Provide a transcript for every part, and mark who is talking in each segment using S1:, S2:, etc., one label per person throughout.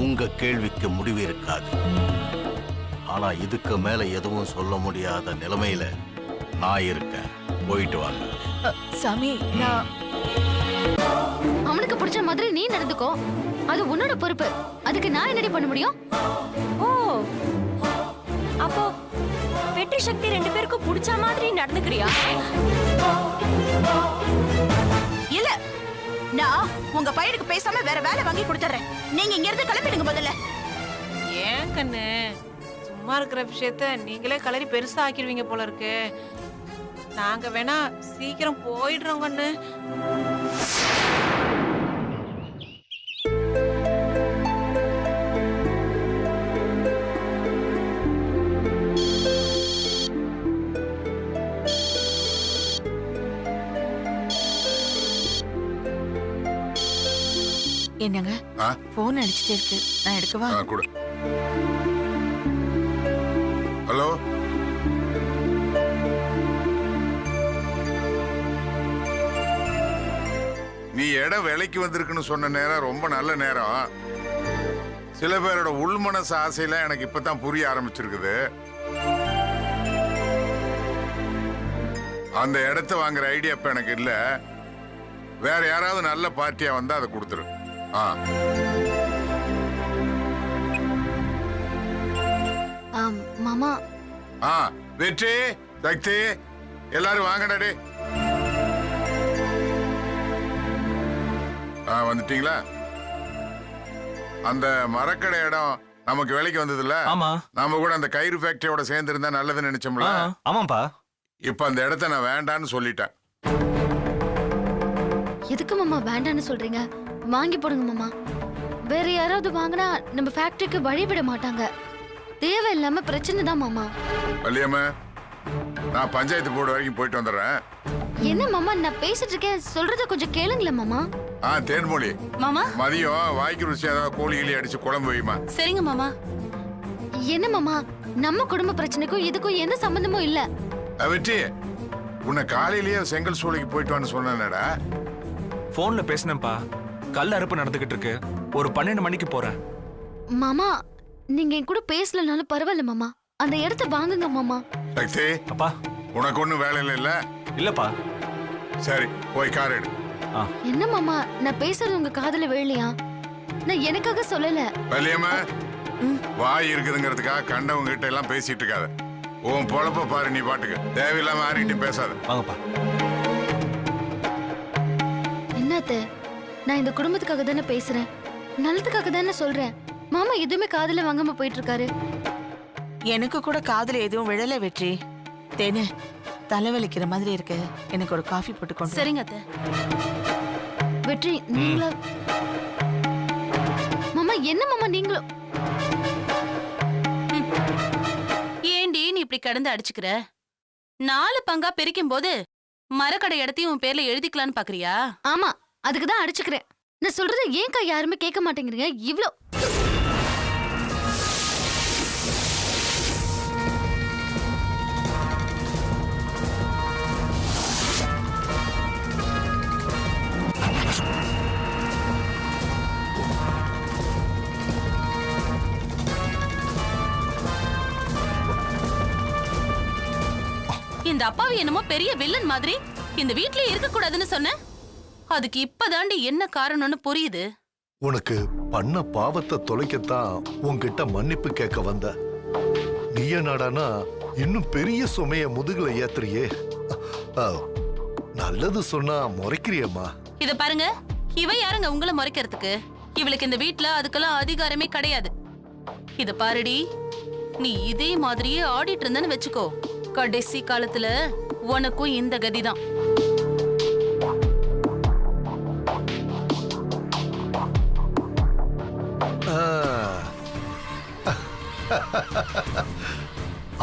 S1: உங்க கேள்விக்கு முடிவு இருக்காது. ஆனா இதுக்கு மேல எதுவும் சொல்ல முடியாத நிலைமையில நான் இருக்கேன். போயிட்டு வாங்க.
S2: சாமி, நான்
S3: அவனுக்கு பிடிச்ச மாதிரி நீ நடந்துக்கோ. அது உன்னோட பொறுப்பு. அதுக்கு நான் என்னடி பண்ண முடியும்?
S2: ஓ, அப்போ வெற்றி சக்தி ரெண்டு பேருக்கும் பிடிச்ச மாதிரி நடந்துக்கிறியா?
S4: இல்ல, நான் உங்க பையனுக்கு பேசாம வேற வேலை வாங்கி கொடுத்துறேன். நீங்க இங்க இருந்து கிளம்பிடுங்க முதல்ல.
S5: ஏன் கண்ணு, சும்மா இருக்கிற விஷயத்த நீங்களே கலரி பெருசா ஆக்கிடுவீங்க போல இருக்கு. நாங்க வேணா சீக்கிரம் போயிடுறோம் கண்ணு.
S2: என்னங்க போன் அடிச்சிட்டே இருக்கு, நான் எடுக்கவா?
S6: கொடு. ஹலோ, நீ இடம் விலைக்கு வந்திருக்குன்னு சொன்ன நேரம் ரொம்ப நல்ல நேரம். சில பேரோட உள்மனசு ஆசையெல்லாம் எனக்கு இப்பதான் புரிய ஆரம்பிச்சிருக்குது. அந்த இடத்த வாங்குற ஐடியா இப்ப எனக்கு இல்ல. வேற யாராவது நல்ல பார்ட்டியா வந்தா அதை கொடுத்துரு.
S3: மாமா.
S6: வெற்றி, சக்தி, எல்லாரும் வாங்கடா. வந்துட்டீங்களா? அந்த மரக்கடை இடம் நமக்கு விலைக்கு வந்தது இல்ல?
S7: ஆமா.
S6: நாம கூட அந்த கயிறு ஃபேக்டரியோட சேர்ந்து இருந்தா நல்லதுன்னு நினைச்சோம்ல.
S7: ஆமாப்பா.
S6: இப்ப அந்த இடத்த நான் வேண்டான்னு சொல்லிட்டேன்.
S3: எதுக்கு மாமா வேண்டான்னு சொல்றீங்க? வாங்கி போடுங்க மாமா. வேற யாராவது வாங்கினா நம்ம ஃபேக்டரிக்கு வழி விட மாட்டாங்க. தேவையில்லாம பிரச்சனை தான் மாமா.
S6: வள்ளியம்மா, நான் பஞ்சாயத்து போர்டு வரைக்கும் போயிட்டு வந்துடுறேன்.
S3: என்ன மாமா, நான் பேசிட்டு இருக்கேன், சொல்றத கொஞ்சம் கேளுங்களேன் மாமா.
S6: தேன்மொழி
S2: மாமா,
S6: மதியம் வாய்க்கு ருசி ஏதாவது கோழி கிளி அடிச்சு குழம்பு வைமா.
S2: சரிங்க மாமா.
S3: என்ன மாமா, நம்ம குடும்ப பிரச்சனைக்கும் இதுக்கும் எந்த சம்பந்தமும் இல்ல.
S6: வெற்றி, உன்னை காலையிலேயே செங்கல் சூளைக்கு போயிட்டு வான்னு சொன்னேடா.
S7: போன்ல பேசினேன்ப்பா. கல் அறுப்பு நடந்துகிட்டு இருக்கு. ஒரு 12 மணிக்கு போறேன்.
S3: மாமா, நீங்க என் கூட பேசலனாலும் பரவாயில்ல மாமா. அந்த இடத்த வாங்குங்க மாமா.
S6: சக்தி,
S7: அப்பா,
S6: உனக்கு ஒண்ணும் வேலை இல்ல?
S7: இல்லப்பா.
S6: சரி, போய் கார் எடு.
S3: என்ன மாமா, நான் பேசுறது உங்க காதுல விழலையா? நான் எனக்காக சொல்லல.
S6: வள்ளியம்மா, வாய் இருக்குதுங்கிறதுக்காக கண்டவங்க கிட்ட எல்லாம் பேசிட்டு இருக்காத. உன் பொழப்ப பாரு, நீ பாட்டுக்கு தேவையில்லாம யார்கிட்டயும் பேசாத.
S7: வாங்கப்பா.
S3: என்னத்த, நான் இந்த குடும்பத்துக்காக தானே பேசுறேன், நல்லதுக்காக தானே சொல்றேன். மாமா எதுவுமே காதுல வாங்காம போயிட்டு இருக்காரு.
S4: எனக்கு கூட காதுல எதுவும் விழல வெற்றி. தேனு, தலைவலிக்கிற மாதிரி இருக்கு, எனக்கு ஒரு காஃபி போட்டு கொண்டு.
S2: சரிங்க அத்தை.
S3: வெற்றி, நீங்களா? மாமா, என்ன மாமா நீங்களும்?
S2: ஏண்டி நீ இப்படி கடந்து அடிச்சுக்கிற? 4 பங்கா பிரிக்கும் போது மரக்கடை இடத்தையும் உன் பேர்ல எழுதிக்கலான்னு பாக்குறியா?
S3: ஆமா, அதுக்குதான் அடிச்சுக்கிறேன். நான் சொல்றது ஏன்க்கா யாருமே கேட்க மாட்டேங்கிறீங்க? இவ்ளோ
S2: இந்த அப்பாவி என்னமோ பெரிய வில்லன் மாதிரி இந்த வீட்லயே இருக்க கூடாதுன்னு சொன்ன. அதுக்கு இப்பதாண்டி என்ன காரணம்னு புரியுது.
S8: உனக்கு பண்ண பாவத்தை தொலைக்கத்தான் உன்கிட்ட மன்னிப்பு கேட்க வந்த. நீய நாடானா இன்னும் பெரிய சுமைய முதுகுல ஏத்துறியே. நல்லது சொன்னா முறைக்கிறியம்மா.
S2: இத பாருங்க, இவ யாருங்க உங்களை முறைக்கிறதுக்கு? இவளுக்கு இந்த வீட்ல அதுக்கெல்லாம் அதிகாரமே கிடையாது. இத பாருடி, நீ இதே மாதிரியே ஆடிட்டு இருந்தன்னு வச்சுக்கோ, கடைசி காலத்துல உனக்கும் இந்த கதிதான்.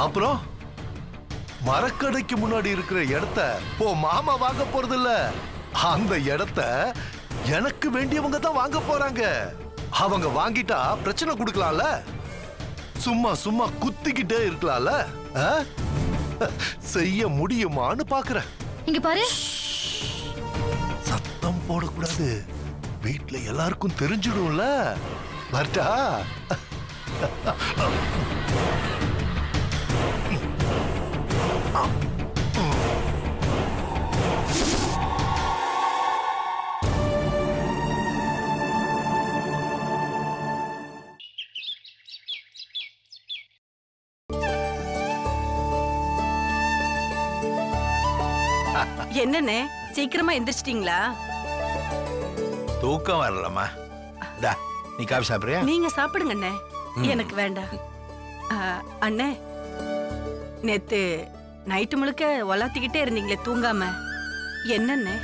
S8: அப்புறம் மரக்கடைக்கு முன்னாடி இருக்கிற இடத்த போ மாமா வாங்க போறது இல்ல. அந்த இடத்த எனக்கு வேண்டியவங்க தான் வாங்க போறாங்க. அவங்க வாங்கிட்டா பிரச்சனை கொடுக்கலாம்ல, சும்மா சும்மா குத்திக்கிட்டே இருக்கலாம்ல. செய்ய முடியுமான்னு பாக்குறேன்.
S3: இங்க பாரு.
S8: சத்தம் போடக்கூடாது, வீட்ல எல்லாருக்கும் தெரிஞ்சிடும்ல. வரட்டா?
S9: என்னண்ணே சீக்கிரமா எந்திரிச்சிட்டீங்களா?
S10: தூக்கம் வரலம்மா. டா, நீ காஃபி சாப்பிடுறியா?
S9: நீங்க சாப்பிடுங்க அண்ணே. எனக்கு வேண்டாம். அண்ணே, நேத்து நைட்டு முழுக்க ஒலாத்திக்கிட்டே இருந்தீங்களே தூங்காம, என்னண்ணே?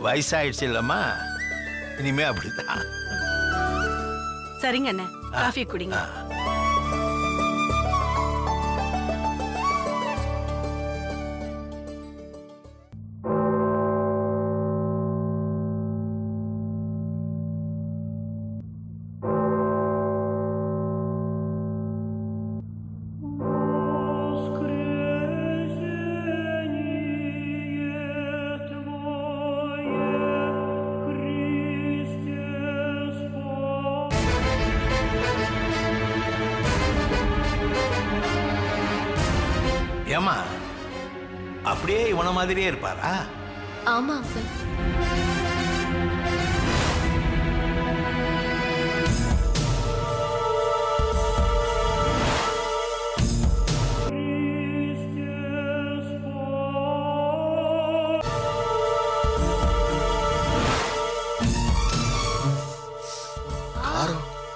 S10: வயசாயிடுச்சு இல்லம்மா, இனிமே அப்படிதான்.
S9: சரிங்க அண்ணே, காஃபி குடிங்க.
S10: ஏமா, அப்படியே இவன மாதிரியே இருப்பாரா?
S3: ஆமா அங்கிள்.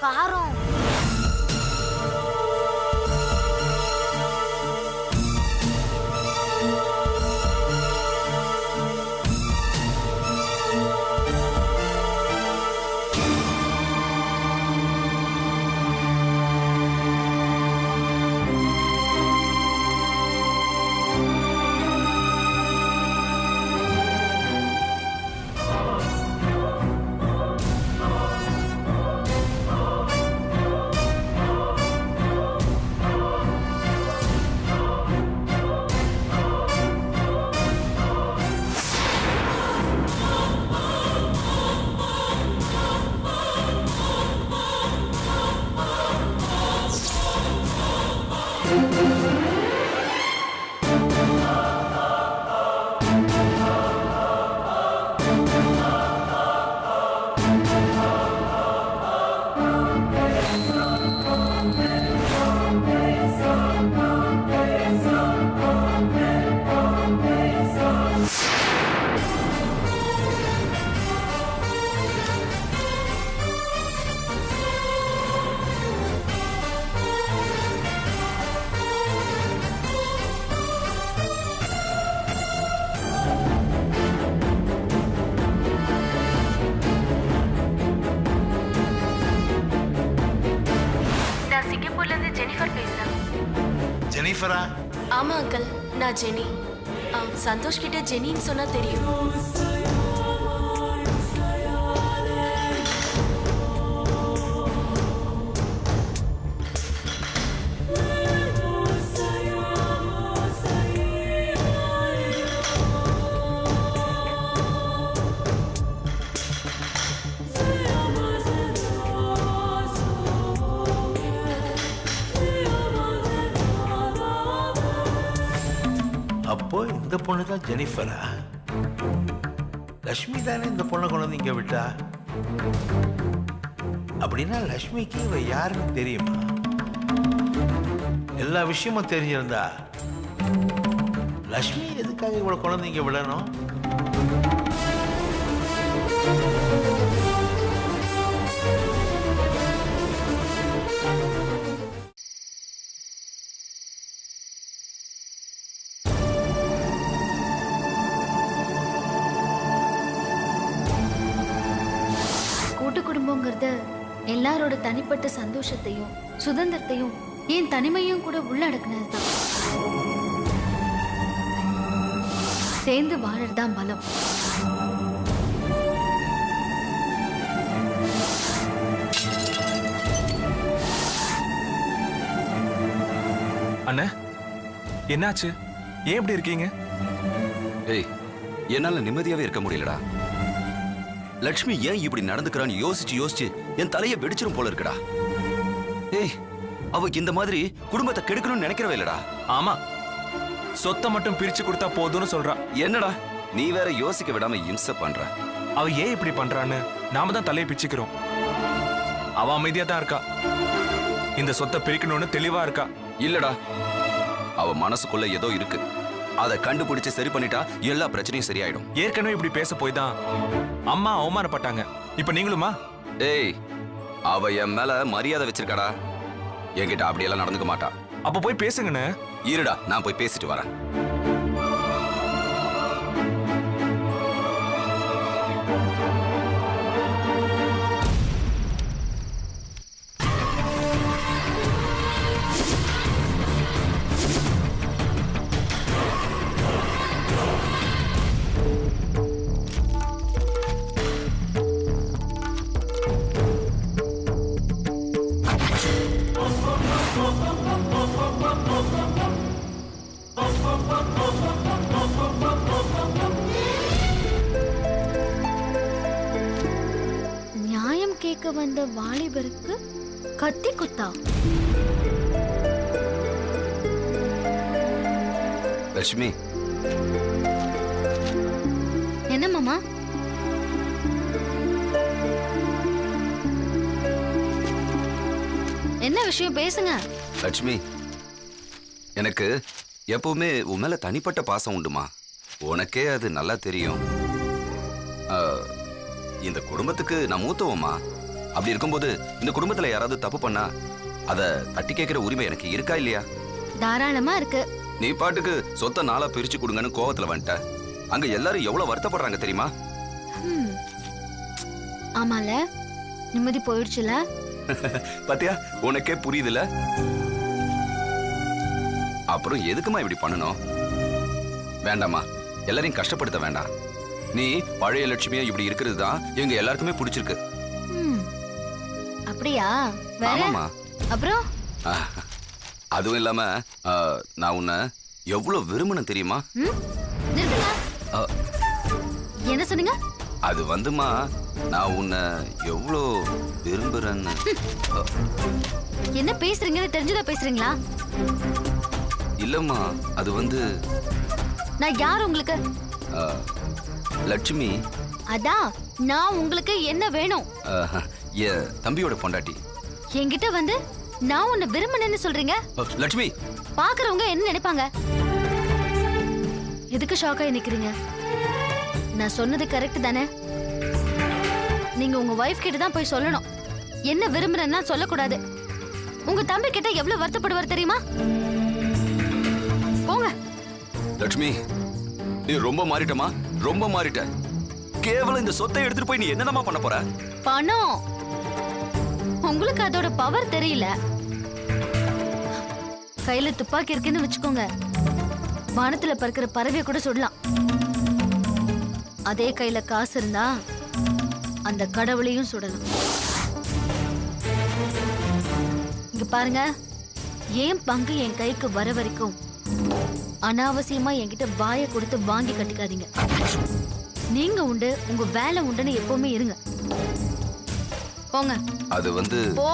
S3: காரம்.
S10: ஜெனிஃபரா?
S11: ஆமா அங்கிள், நான் ஜெனி. சந்தோஷ் கிட்ட ஜெனின்னு சொன்னா தெரியும்.
S10: அப்போ இந்த பொண்ணு தான் ஜெனிஃபரா? லட்சுமி தானே இந்த பொண்ணை கொண்டு வந்து இங்க விட்டா? அப்படின்னா லட்சுமிக்கு இவ யாருன்னு தெரியுமா? எல்லா விஷயமும் தெரிஞ்சிருந்தா லட்சுமி எதுக்காக இவளை கொண்டு வந்து இங்க விடணும்?
S3: கூட்டு குடும்பங்கிறது எல்லாரோட தனிப்பட்ட சந்தோஷத்தையும் சுதந்திரத்தையும் ஏன் தனிமையும் கூட உள்ளடக்குனதுதான். சேர்ந்து வாழறதுதான் பலம்.
S7: அண்ணே, என்னாச்சு? ஏன் இப்படி இருக்கீங்க?
S12: ஏய், என்னால நிம்மதியாவே இருக்க முடியலடா. லக்ஷ்மி ஏன் இப்படி நடந்துக்கிறான்னு யோசிச்சு யோசிச்சு என் தலையை வெடிச்சிரும் போல இருக்குடா. ஏய், அவ இந்த மாதிரி குடும்பத்தை கெடுக்கணும்னு நினைக்கிறவே இல்லடா.
S7: ஆமா, சொத்தை மட்டும் பிரிச்சு கொடுத்தா போதும்னு சொல்றா.
S12: என்னடா நீ வேற யோசிக்க விடாம இம்சை பண்ற.
S7: அவ ஏன் இப்படி பண்றான்னு நாம தான் தலையை பிச்சுக்கிறோம். அவ அமைதியா தான் இருக்கா. இந்த சொத்தை பிரிக்கணும்னு தெளிவா இருக்கா.
S12: இல்லடா, அவ மனசுக்குள்ள ஏதோ இருக்கு. அதை கண்டுபிடிச்சு சரி பண்ணிட்டா எல்லா பிரச்சனையும் சரியாயிடும்.
S7: ஏற்கனவே இப்படி பேச போய் தான் அம்மா அவமானப்பட்டாங்க. இப்ப நீங்களுமா?
S12: ஏய், அவ என் மேல மரியாதை வச்சிருக்காடா. என்கிட்ட அப்படியெல்லாம் நடந்துக்க மாட்டா.
S7: அப்ப போய் பேசுங்கண்ணே.
S12: இருடா, நான் போய் பேசிட்டு வரேன்.
S3: நியாயம் கேட்க வந்த வாலிபருக்கு கத்தி குத்தா?
S12: லட்சுமி,
S3: என்ன மாமா? என்ன விஷயம் பேசுங்க.
S12: லட்சுமி, எனக்கு எப்பவுமே உன் மேல தனிப்பட்ட பாசம் உண்டுமா. உனக்கே அது நல்லா தெரியும். இந்த குடும்பத்துக்கு நான் மூத்தவம்மா. அப்படி இருக்கும்போது இந்த குடும்பத்துல யாராவது தப்பு பண்ணா அத தட்டி கேட்கிற உரிமை எனக்கு இருக்கா இல்லையா?
S3: தாராளமா இருக்கு.
S12: நீ பாட்டுக்கு சொத்தை நாளா பிரிச்சு கொடுங்கன்னு கோவத்துல வந்துட்ட. அங்க எல்லாரும் எவ்வளவு வருத்தப்படுறாங்க தெரியுமா?
S3: ஆமால, நிம்மதி போயிடுச்சுல.
S12: பாத்தியா, உனக்கே புரியுதுல. அப்புறம் எதுக்குமா இப்படி பண்ணணும்? வேண்டாமா, எல்லாரையும் கஷ்டப்படுத்த வேண்டாம். நீ பழைய லட்சுமியா இப்படி இருக்கிறது தான் எங்க எல்லாருக்குமே பிடிச்சிருக்கு.
S3: அப்படியா? வேற?
S12: ஆமாமா.
S3: அப்புறம்
S12: அதுவும் இல்லாம நான் உன்னை எவ்வளவு விரும்பணும் தெரியுமா?
S3: நிறுத்துங்க. என்ன சொன்னீங்க?
S12: அது வந்துமா, நான் உன்னை எவ்வளோ விரும்புறேன்னு.
S3: என்ன பேசுறீங்கன்னு தெரிஞ்சுதான் பேசுறீங்களா?
S12: இல்லம்மா, அது வந்து
S3: நான் யார் உங்களுக்கு?
S12: லட்சுமி.
S3: அதான், நான் உங்களுக்கு என்ன வேணும்?
S12: என் தம்பியோட பொண்டாட்டி.
S3: என்கிட்ட வந்து நான் உன்னை விரும்பினேன்னு சொல்றீங்க?
S12: லட்சுமி,
S3: பாக்குறவங்க என்ன நினைப்பாங்க? எதுக்கு ஷாக் ஆகி நிக்கிறீங்க? நான் சொன்னது கரெக்ட் தானே? நீங்க உங்க வைஃப் கிட்ட தான் போய் சொல்லணும். என்ன விரும்புறேன்னா சொல்லக்கூடாது. உங்க தம்பி கிட்ட எவ்வளவு வருத்தப்படுவார் தெரியுமா? போங்க.
S12: லட்சுமி, நீ ரொம்ப மாறிட்டமா, ரொம்ப மாறிட்ட. கேவலம் இந்த சொத்தை எடுத்துட்டு போய் நீ என்னமா பண்ண போற?
S3: பணம். உங்களுக்கு அதோட பவர் தெரியல. கையில துப்பாக்கி இருக்குன்னு வச்சுக்கோங்க, வானத்துல பறக்கிற பறவைய கூட சுடலாம். அதே கையில காசு இருந்தா அந்த கடவுளையும் சுடலாம். இங்க பாருங்க, ஏன் பங்கு என் கைக்கு வர வரைக்கும் அனாவசியமா என்கிட்ட வாயை கொடுத்து வாங்கி கட்டிக்காதீங்க. நீங்க உண்டு, உங்க வேலை உண்டுன்னு எப்பவுமே இருங்க. போங்க.
S12: அது வந்து
S3: போ.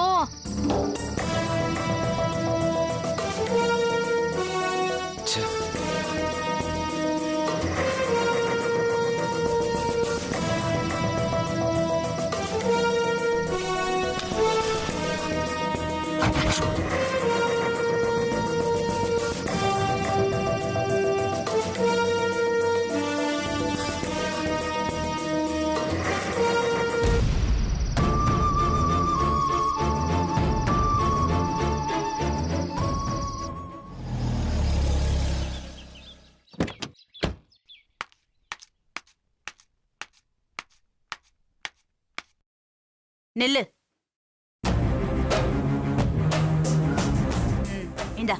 S5: நெல்லு. இந்தா,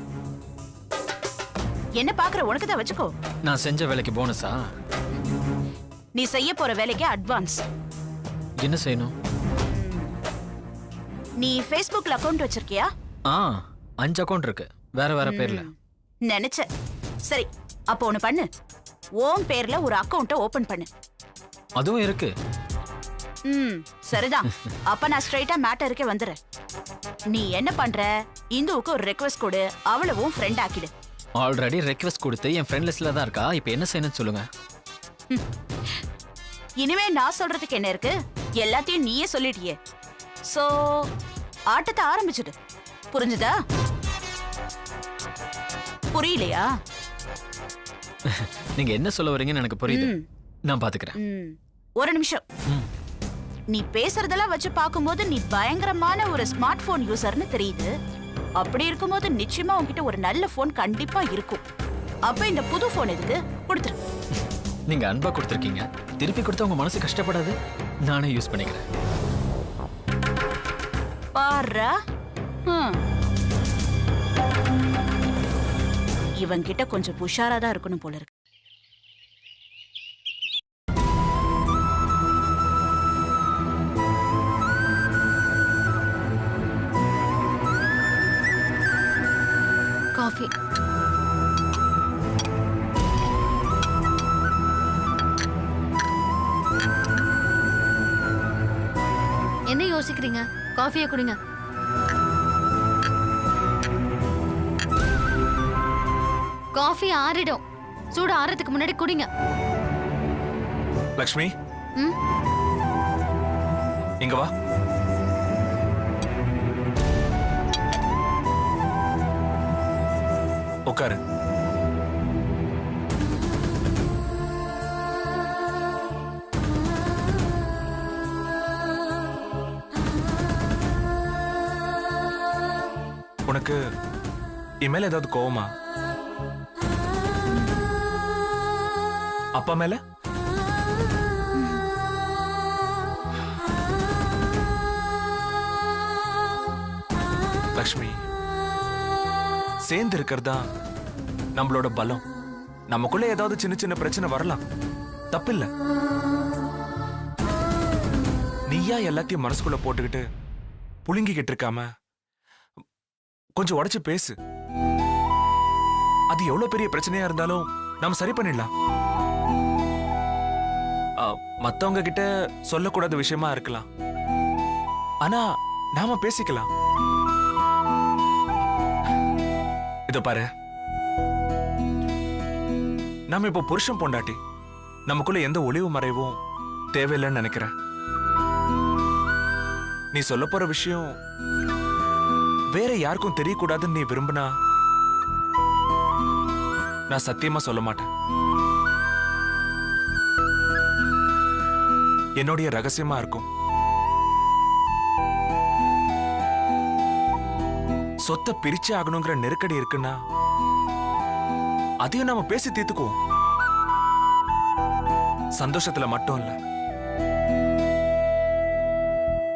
S5: என்ன பாக்குற? உனக்கு தான் வச்சுக்கோ.
S13: நான் செஞ்ச வேலைக்கு போனஸா?
S5: நீ செய்ய போற வேலைக்கு அட்வான்ஸ்.
S13: என்ன செய்யணும்?
S5: நீ Facebookல அக்கவுண்ட் வச்சிருக்கியா?
S13: 5 அக்கவுண்ட் இருக்கு, வேற வேற பேர்ல.
S5: நினைச்ச
S4: சரி, அப்போ ஒண்ணு பண்ணு. ஓம் பேர்ல ஒரு அக்கவுண்ட்டை ஓபன் பண்ணு.
S13: அதுவும் இருக்கு.
S4: சரிதான். அப்ப நான் ஸ்ட்ரைட்டா மேட்டருக்கே வந்துடுறேன். நீ என்ன பண்ற, இந்துவுக்கு ஒரு ரெக்வெஸ்ட் கொடு, அவளவும் ஃப்ரெண்ட் ஆக்கிடு.
S13: ஆல்ரெடி ரெக்வெஸ்ட் கொடுத்து என் ஃப்ரெண்ட் லிஸ்ட்ல தான் இருக்கா. இப்போ என்ன செய்யணும்னு சொல்லுங்க.
S4: இனிமே நான் சொல்றதுக்கு என்ன இருக்கு, எல்லாத்தையும் நீயே சொல்லிட்டியே. சோ ஆட்டத்தை ஆரம்பிச்சுடு. புரிஞ்சுதா? புரியலையா?
S13: நீங்க என்ன சொல்ல வரீங்கன்னு எனக்கு புரியுது. நான் பாத்துக்கிறேன்.
S4: ஒரு நிமிஷம். நீ பேசுறதெல்லாம் வச்சு பார்க்கும்போது நீ பயங்கரமான ஒரு ஸ்மார்ட் போன் யூசர்னு தெரியுது. அப்படி இருக்கும்போது நிச்சயமா உன்கிட்ட ஒரு நல்ல போன் கண்டிப்பா இருக்கும். அப்ப இந்த புது போன் எதுக்கு? கொடுத்துரு.
S13: நீங்க அன்பா கொடுத்துருக்கீங்க, திருப்பி கொடுத்தா உங்க மனசு கஷ்டப்படாது. நானே யூஸ் பண்ணிக்கிறேன்.
S4: பாரா, இவன்கிட்ட கொஞ்சம் உஷாரா தான் இருக்கணும் போல இருக்கு.
S3: காஃபி. என்ன யோசிக்கிறீங்க? காஃபியை குடிங்க. காஃபி ஆறிடும். சூடு ஆறதுக்கு முன்னாடி குடிங்க.
S7: லக்ஷ்மி,
S3: ம்?
S7: இங்க வா. உட்காரு. உனக்கு என் மேல ஏதாவது கோவமா? அப்பா மேல? லக்ஷ்மி, சேர்ந்து இருக்கிறதா நம்மளோட பலம். நமக்குள்ள ஏதாவது சின்ன சின்ன பிரச்சனை வரலாம், தப்பில்ல. நீயா எல்லாத்தையும் மனசுக்குள்ள போட்டுக்கிட்டு புழுங்கிக்கிட்டு இருக்காம கொஞ்சம் உடைச்சு பேசு. அது எவ்வளவு பெரிய பிரச்சனையா இருந்தாலும் நாம சரி பண்ணிடலாம். மத்தவங்க கிட்ட சொல்லக்கூடாத விஷயமா இருக்கலாம், ஆனா நாம பேசிக்கலாம். இத பாரு, நாம இப்போ புருஷன் பொண்டாட்டி. நமக்குள்ள எந்த ஒளிவு மறைவும் தேவையில்லைன்னு நினைக்கிறேன். நீ சொல்ல போற விஷயம் வேற யாருக்கும் தெரியக்கூடாதுன்னு நீ விரும்பினா நான் சத்தியமா சொல்ல மாட்டேன். என்னுடைய ரகசியமா இருக்கும். சொத்தை பிரிச்சு ஆகணுங்கிற நெருக்கடி இருக்குன்னா அதையும் நாம பேசி தீர்த்துக்குவோம். சந்தோஷத்துல மட்டும் இல்ல,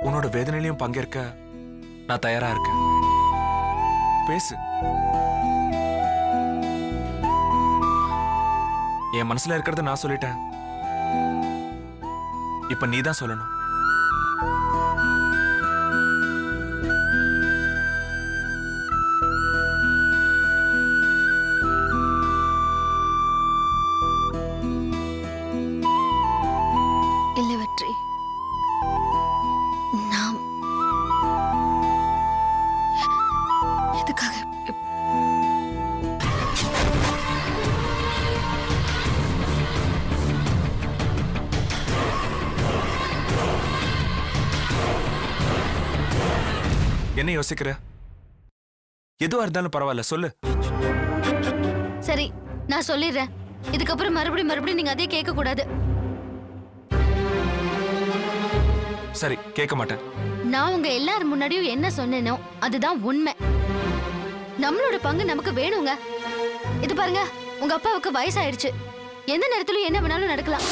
S7: உன்னோட வேதனையிலையும் பங்கேற்க நான் தயாரா இருக்கேன். பேசு. என் மனசுல இருக்கிறத நான் சொல்லிட்டேன். இப்ப நீதான் சொல்லணும்.
S3: இல்லை வெற்றி, நாம் எதுக்காக
S7: என்ன யோசிக்கிற? எதுவா இருந்தாலும் பரவாயில்ல, சொல்லு.
S3: சரி, நான் சொல்லிடுறேன். இதுக்கப்புறம் மறுபடியும் நீங்க அதே கேட்க கூடாது.
S7: சரி, கேட்க மாட்டேன்.
S3: நான் உங்க எல்லாரும் முன்னாடியும் என்ன சொன்னேனோ அதுதான் உண்மை. நம்மளோட பங்கு நமக்கு வேணுங்க. இது பாருங்க, உங்க அப்பாவுக்கு வயசாயிடுச்சு. எந்த நேரத்திலும் என்ன வேணாலும் நடக்கலாம்.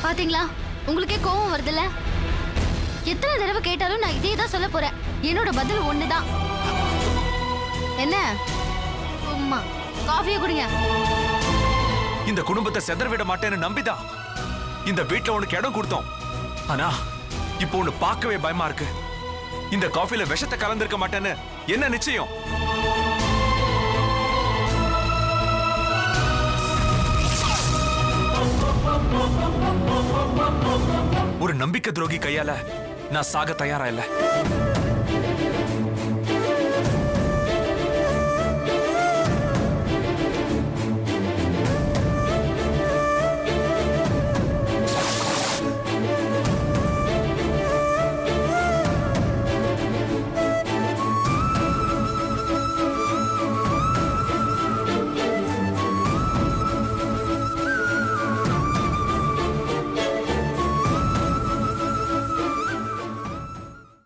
S3: பாத்தீங்களா, உங்களுக்கே கோபம் வருதுல்ல? எத்தனை தடவை கேட்டாலும் நான் இதே தான் சொல்ல போறேன். என்னோட பதில் ஒண்ணுதான். என்ன சும்மா காஃபியை குடிங்க.
S7: இந்த குடும்பத்தை செதற விட மாட்டேன்னு நம்பிதான் இந்த வீட்டுல உனக்கு இடம் கொடுத்தோம். ஆனா இப்போ உன்னை பார்க்கவே பயமா இருக்கு. இந்த காஃபில விஷத்தை கலந்திருக்க மாட்டேன்னு என்ன நிச்சயம்? ஒரு நம்பிக்கை துரோகி கையால நான் சாக தயாரா இல்ல